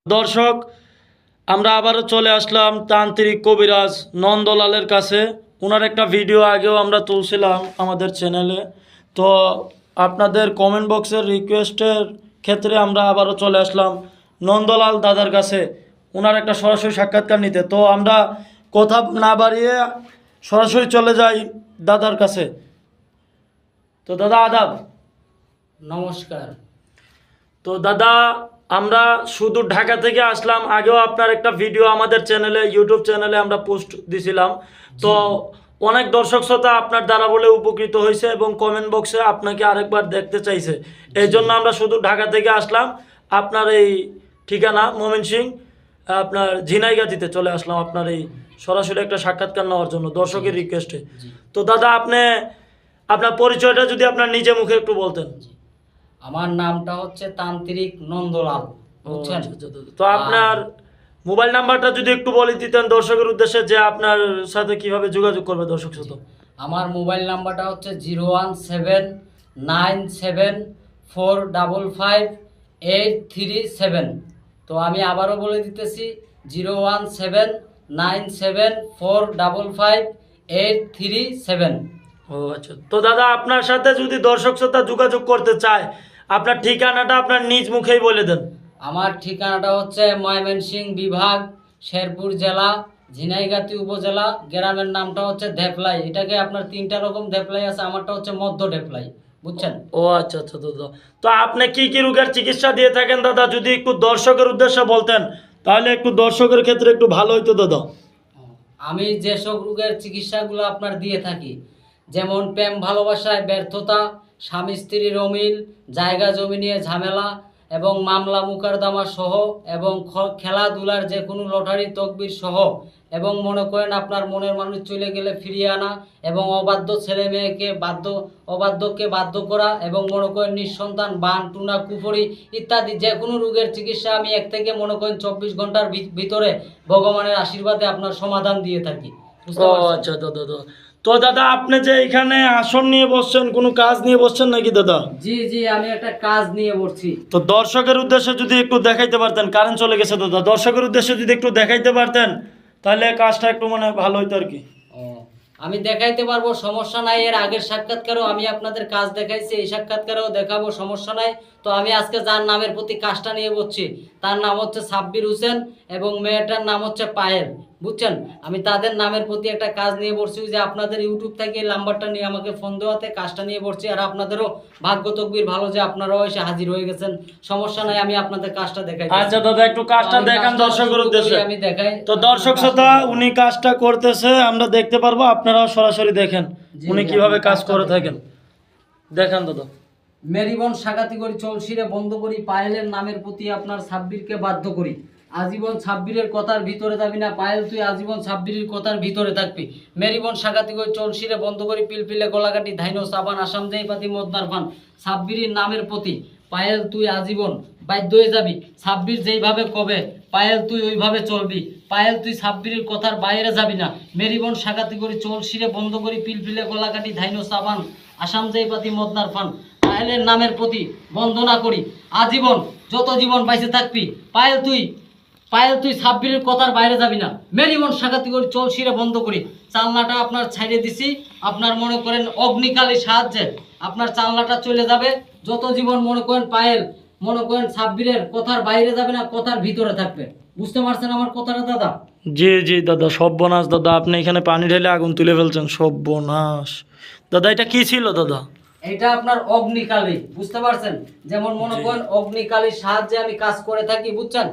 দর্শক, আমরা আবারও চলে আসলাম তান্ত্রিক কবিরাজ নন্দলালের কাছে। ওনার একটা ভিডিও আগেও আমরা তুলছিলাম আমাদের চ্যানেলে। তো আপনাদের কমেন্ট বক্সের রিকোয়েস্টের ক্ষেত্রে আমরা আবারও চলে আসলাম নন্দলাল দাদার কাছে ওনার একটা সরাসরি সাক্ষাৎকার নিতে। তো আমরা কথা না বাড়িয়ে সরাসরি চলে যাই দাদার কাছে। তো দাদা আদাব। নমস্কার। তো দাদা, আমরা শুধু ঢাকা থেকে আসলাম। আগেও আপনার একটা ভিডিও আমাদের চ্যানেলে, ইউটিউব চ্যানেলে আমরা পোস্ট দিছিলাম। তো অনেক দর্শক শ্রোতা আপনার দ্বারা বলে উপকৃত হয়েছে এবং কমেন্ট বক্সে আপনাকে আরেকবার দেখতে চাইছে। এই জন্য আমরা শুধু ঢাকা থেকে আসলাম। আপনার এই ঠিকানা ময়মনসিংহ, আপনার ঝিনাইগাতিতে চলে আসলাম আপনার এই সরাসরি একটা সাক্ষাৎকার নেওয়ার জন্য দর্শকের রিকোয়েস্টে। তো দাদা, আপনি আপনার পরিচয়টা যদি আপনার নিজে মুখে একটু বলতেন। আমার নামটা হচ্ছে তান্ত্রিক নন্দলাল, বুঝছেন? তো আপনার মোবাইল নাম্বারটা যদি একটু বলে দিতেন দর্শকের উদ্দেশ্যে, যে আপনার সাথে কিভাবে যোগাযোগ করবে দর্শক শ্রোতা। আমার মোবাইল নাম্বারটা হচ্ছে 01797455837। তো আমি আবারও বলে দিতেছি 01797455837। ও আচ্ছা। তো দাদা, আপনার সাথে যদি দর্শক শ্রোতা যোগাযোগ করতে চায়, আপনার ঠিকানাটা আপনার নিজ মুখেই বলে দেন। আমার ঠিকানাটা হচ্ছে ময়মনসিংহ বিভাগ, শেরপুর জেলা, ঝিনাইগাতি উপজেলা। গ্রামের নামটা হচ্ছে ধেপলাই। এটাকে আপনার তিনটা রকম ধেপলাই আছে, আমারটা হচ্ছে মধ্য ধেপলাই, বুঝছেন? ও আচ্ছা আচ্ছা দাদা। তো আপনি কি কি রোগের চিকিৎসা দিয়ে থাকেন দাদা, যদি একটু দর্শকের উদ্দেশ্যে বলতেন তাহলে একটু দর্শকের ক্ষেত্রে একটু ভালো হইতো দাদা। আমি যেসব রোগের চিকিৎসাগুলো আপনার দিয়ে থাকি, যেমন প্রেম ভালোবাসায় ব্যর্থতা, স্বামী স্ত্রীর অমিল, জায়গা জমি নিয়ে ঝামেলা এবং মামলা মুকারদমা সহ, এবং খেলাধুলার যে কোনো লটারি তকবির সহ, এবং মনে করেন আপনার মনের মানুষ চলে গেলে ফিরিয়ে আনা, এবং অবাধ্য ছেলে মেয়েকে অবাধ্যকে বাধ্য করা, এবং মনে করেন নিঃসন্তান বান টুনা কুফরি ইত্যাদি যে কোনো রোগের চিকিৎসা আমি এক থেকে মনে করেন 24 ঘন্টার ভিতরে ভগবানের আশীর্বাদে আপনার সমাধান দিয়ে থাকি। ও আচ্ছা দাদা। তো দাদা, আপনি যে এখানে আসন নিয়ে বসছেন, কোনো কাজ নিয়ে বসছেন নাকি দাদা? জি জি, আমি একটা কাজ নিয়ে বসছি। তো দর্শকের উদ্দেশ্যে যদি একটু দেখাইতে পারতেন, কারেন্ট চলে গেছে দাদা, দর্শকের উদ্দেশ্যে যদি একটু দেখাইতে পারতেন তাহলে কাজটা একটু মানে ভালো হইতো আর কি। আমি দেখাইতে পারবো, সমস্যা নাই। এর আগের সাক্ষাৎকারেও আমি আপনাদের কাজ দেখাইছি, এই সাক্ষাৎকারেও দেখাবো, সমস্যা নাই। তো আমি আজকে যার নামের প্রতি কাজটা নিয়ে বসছি তার নাম হচ্ছে সাব্বির হোসেন এবং মেয়েটার নাম হচ্ছে পায়েল, বুঝছেন? আমি তাদের নামের প্রতি একটা কাজ নিয়ে বসছি। যে আপনাদের ইউটিউব থেকে এই নাম্বারটা নিয়ে আমাকে ফোন দেওয়াতে কাজটা নিয়ে বসছি। আর আপনাদেরও ভাগ্য তকবির ভালো যে আপনারাও এসে হাজির হয়ে গেছেন। সমস্যা নাই, আমি আপনাদের কাজটা দেখাই। আচ্ছা দাদা, একটু কাজটা দেখান দর্শকের উদ্দেশ্যে। আমি দেখাই। তো দর্শক শ্রোতা, উনি কাজটা করতেছে, আমরা দেখতে পারবো, আপনারাও সরাসরি দেখেন উনি কিভাবে কাজ করে থাকেন। দেখেন দাদা। মেরিবন সাগাতি করি, চলশিরে বন্ধ করি, পায়েলের নামের প্রতি আপনার সাব্বিরকে বাধ্য করি। আজীবন সাব্বিরের কথার ভিতরে যাবি না, পায়েল তুই আজীবন সাব্বিরের কথার ভিতরে থাকবি। মেরিবন সাগাতি করি, চলশিরে বন্ধ করি, পিলপিলে গলাকাটি ধাইনো সাবান আসাম দেই পাতি মদনার পান। সাব্বিরের নামের প্রতি পায়েল তুই আজীবন বাধ্য হয়ে যাবি। সাব্বির যেইভাবে কবে পায়েল তুই ওইভাবে চলবি। পায়েল তুই সাব্বিরের কথার বাইরে যাবি না। মেরিবন সাগাতি করি, চলশিরে বন্ধ করি, পিলপিলে গলাকাটি ধাইনো সাবান আসাম দেই পাতি মদনার পান। পায়েলের নামের প্রতি বন্দনা করি আজীবন, যত জীবন বাইসে থাকবি। পায়েল তুই সাব্বিরের কথার বাইরে যাবি না। মেরিবন সাগাতি করি, চলশিরে বন্ধ করি। চালনাটা আপনার ছাইড়ে দিছি, আপনার মনে করেন অগ্নিকালের সাহায্যে আপনার চালনাটা চলে যাবে। যত জীবন মনে করেন পায়েল মনে করেন সাব্বিরের কথার বাইরে যাবে না, কথার ভিতরে থাকবে। বুঝতে পারছেন আমার কথাটা দাদা? জি জি দাদা, সর্বনাশ দাদা, আপনি এখানে পানি ঢেলে আগুন তুলে ফেলছেন, সর্বনাশ দাদা। এটা কি ছিল দাদা? এটা আপনার অগ্নিকালী, বুঝতে পারছেন? যেমন মনে করেন অগ্নিকালীর সাহায্যে আমি কাজ করে থাকি, বুঝছেন?